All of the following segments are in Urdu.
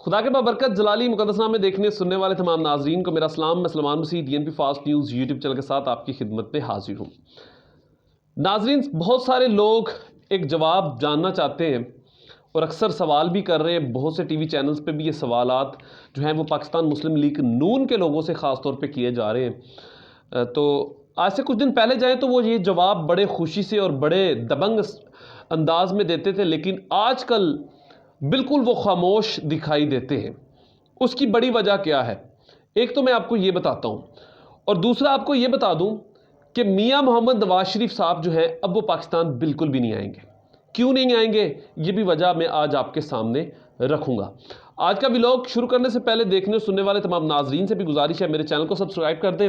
خدا کے بابرکت جلالی مقدس نام میں دیکھنے سننے والے تمام ناظرین کو میرا سلام. میں سلمان مسیح DNP fast news YouTube channel کے ساتھ آپ کی خدمت میں حاضر ہوں. ناظرین، بہت سارے لوگ ایک جواب جاننا چاہتے ہیں اور اکثر سوال بھی کر رہے ہیں. بہت سے ٹی وی چینلز پہ بھی یہ سوالات جو ہیں وہ پاکستان مسلم لیگ نون کے لوگوں سے خاص طور پہ کیے جا رہے ہیں. تو آج سے کچھ دن پہلے جائیں تو وہ یہ جواب بڑے خوشی سے اور بڑے دبنگ انداز میں دیتے تھے، لیکن آج کل بالکل وہ خاموش دکھائی دیتے ہیں. اس کی بڑی وجہ کیا ہے؟ ایک تو میں آپ کو یہ بتاتا ہوں، اور دوسرا آپ کو یہ بتا دوں کہ میاں محمد نواز شریف صاحب جو ہیں اب وہ پاکستان بالکل بھی نہیں آئیں گے. کیوں نہیں آئیں گے؟ یہ بھی وجہ میں آج آپ کے سامنے رکھوں گا. آج کا ولاگ شروع کرنے سے پہلے دیکھنے اور سننے والے تمام ناظرین سے بھی گزارش ہے میرے چینل کو سبسکرائب کر دیں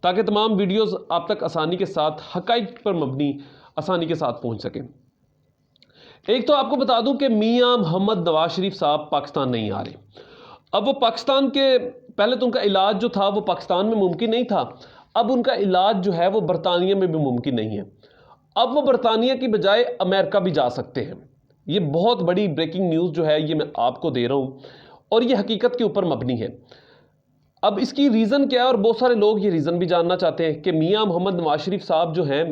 تاکہ تمام ویڈیوز آپ تک آسانی کے ساتھ حقائق پر مبنی آسانی کے ساتھ پہنچ سکیں. ایک تو آپ کو بتا دوں کہ میاں محمد نواز شریف صاحب پاکستان نہیں آ رہے. اب وہ پاکستان کے پہلے تو ان کا علاج جو تھا وہ پاکستان میں ممکن نہیں تھا. اب ان کا علاج جو ہے وہ برطانیہ میں بھی ممکن نہیں ہے. اب وہ برطانیہ کی بجائے امریکہ بھی جا سکتے ہیں. یہ بہت بڑی بریکنگ نیوز جو ہے یہ میں آپ کو دے رہا ہوں اور یہ حقیقت کے اوپر مبنی ہے. اب اس کی ریزن کیا ہے؟ اور بہت سارے لوگ یہ ریزن بھی جاننا چاہتے ہیں کہ میاں محمد نواز شریف صاحب جو ہیں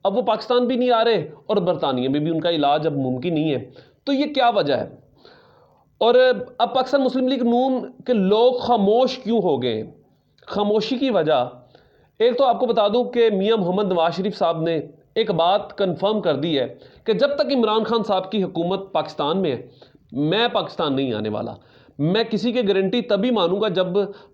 اب وہ پاکستان بھی نہیں آ رہے اور برطانیہ میں بھی ان کا علاج اب ممکن نہیں ہے. تو یہ کیا وجہ ہے؟ اور اب پاکستان مسلم لیگ نون کے لوگ خاموش کیوں ہو گئے؟ خاموشی کی وجہ ایک تو آپ کو بتا دوں کہ میاں محمد نواز شریف صاحب نے ایک بات کنفرم کر دی ہے کہ جب تک عمران خان صاحب کی حکومت پاکستان میں ہے میں پاکستان نہیں آنے والا. میں کسی کی گارنٹی تبھی مانوں گا جب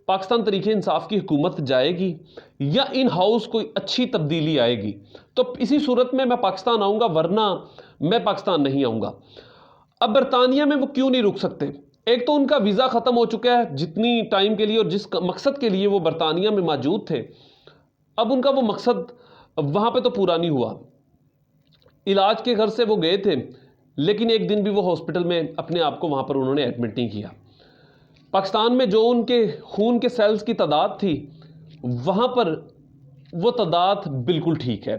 پاکستان تحریک انصاف کی حکومت جائے گی یا ان ہاؤس کوئی اچھی تبدیلی آئے گی تو اسی صورت میں پاکستان آؤں گا، ورنہ میں پاکستان نہیں آؤں گا. اب برطانیہ میں وہ کیوں نہیں رک سکتے؟ ایک تو ان کا ویزا ختم ہو چکا ہے جتنی ٹائم کے لیے اور جس مقصد کے لیے وہ برطانیہ میں موجود تھے. اب ان کا وہ مقصد وہاں پہ تو پورا نہیں ہوا. علاج کے گھر سے وہ گئے تھے لیکن ایک دن بھی وہ ہاسپٹل میں اپنے آپ کو وہاں پر انہوں نے ایڈمٹ نہیں کیا. پاکستان میں جو ان کے خون کے سیلز کی تعداد تھی وہاں پر وہ تعداد بالکل ٹھیک ہے.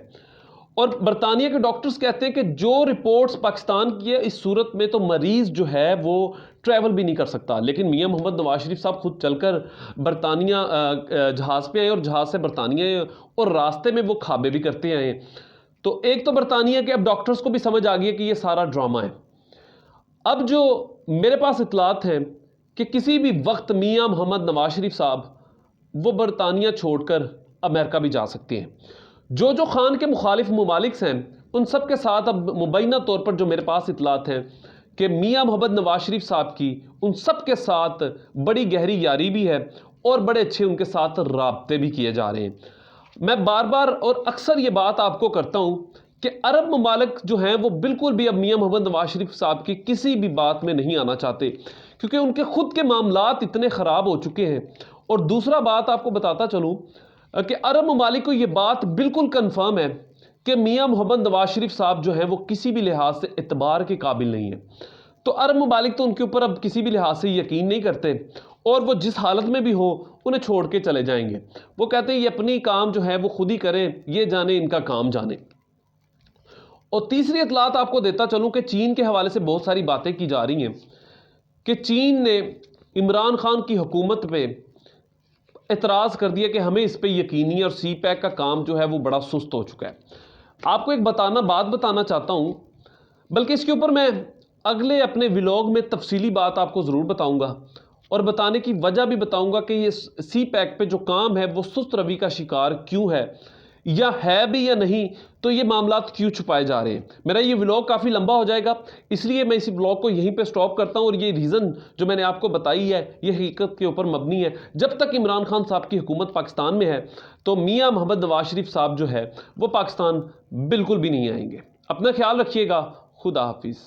اور برطانیہ کے ڈاکٹرز کہتے ہیں کہ جو رپورٹس پاکستان کی ہے اس صورت میں تو مریض جو ہے وہ ٹریول بھی نہیں کر سکتا. لیکن میاں محمد نواز شریف صاحب خود چل کر برطانیہ جہاز پہ آئے اور جہاز سے برطانیہ آئے اور راستے میں وہ کھابے بھی کرتے آئے. تو ایک تو برطانیہ کے اب ڈاکٹرز کو بھی سمجھ آ گئی ہے کہ یہ سارا ڈرامہ ہے. اب جو میرے پاس اطلاعات ہیں کہ کسی بھی وقت میاں محمد نواز شریف صاحب وہ برطانیہ چھوڑ کر امریکہ بھی جا سکتے ہیں. جو خان کے مخالف ممالک ہیں ان سب کے ساتھ اب مبینہ طور پر جو میرے پاس اطلاعات ہیں کہ میاں محمد نواز شریف صاحب کی ان سب کے ساتھ بڑی گہری یاری بھی ہے اور بڑے اچھے ان کے ساتھ رابطے بھی کیے جا رہے ہیں. میں بار بار اور اکثر یہ بات آپ کو کرتا ہوں کہ عرب ممالک جو ہیں وہ بالکل بھی اب میاں محمد نواز شریف صاحب کی کسی بھی بات میں نہیں آنا چاہتے کیونکہ ان کے خود کے معاملات اتنے خراب ہو چکے ہیں. اور دوسرا بات آپ کو بتاتا چلوں کہ عرب ممالک کو یہ بات بالکل کنفرم ہے کہ میاں محمد نواز شریف صاحب جو ہیں وہ کسی بھی لحاظ سے اعتبار کے قابل نہیں ہیں. تو عرب ممالک تو ان کے اوپر اب کسی بھی لحاظ سے یقین نہیں کرتے اور وہ جس حالت میں بھی ہو انہیں چھوڑ کے چلے جائیں گے. وہ کہتے ہیں یہ اپنی کام جو ہے وہ خود ہی کریں، یہ جانے ان کا کام جانے. اور تیسری اطلاعات آپ کو دیتا چلوں کہ چین کے حوالے سے بہت ساری باتیں کی جا رہی ہیں کہ چین نے عمران خان کی حکومت پہ اعتراض کر دیا کہ ہمیں اس پہ یقینی اور سی پیک کا کام جو ہے وہ بڑا سست ہو چکا ہے. آپ کو ایک بات بتانا چاہتا ہوں، بلکہ اس کے اوپر میں اگلے اپنے ولاگ میں تفصیلی بات آپ کو ضرور بتاؤں گا اور بتانے کی وجہ بھی بتاؤں گا کہ یہ سی پیک پہ جو کام ہے وہ سست روی کا شکار کیوں ہے یا ہے بھی یا نہیں، تو یہ معاملات کیوں چھپائے جا رہے ہیں. میرا یہ ولاگ کافی لمبا ہو جائے گا اس لیے میں اسی ولاگ کو یہیں پہ سٹاپ کرتا ہوں. اور یہ ریزن جو میں نے آپ کو بتائی ہے یہ حقیقت کے اوپر مبنی ہے. جب تک عمران خان صاحب کی حکومت پاکستان میں ہے تو میاں محمد نواز شریف صاحب جو ہے وہ پاکستان بالکل بھی نہیں آئیں گے. اپنا خیال رکھیے گا. خدا حافظ.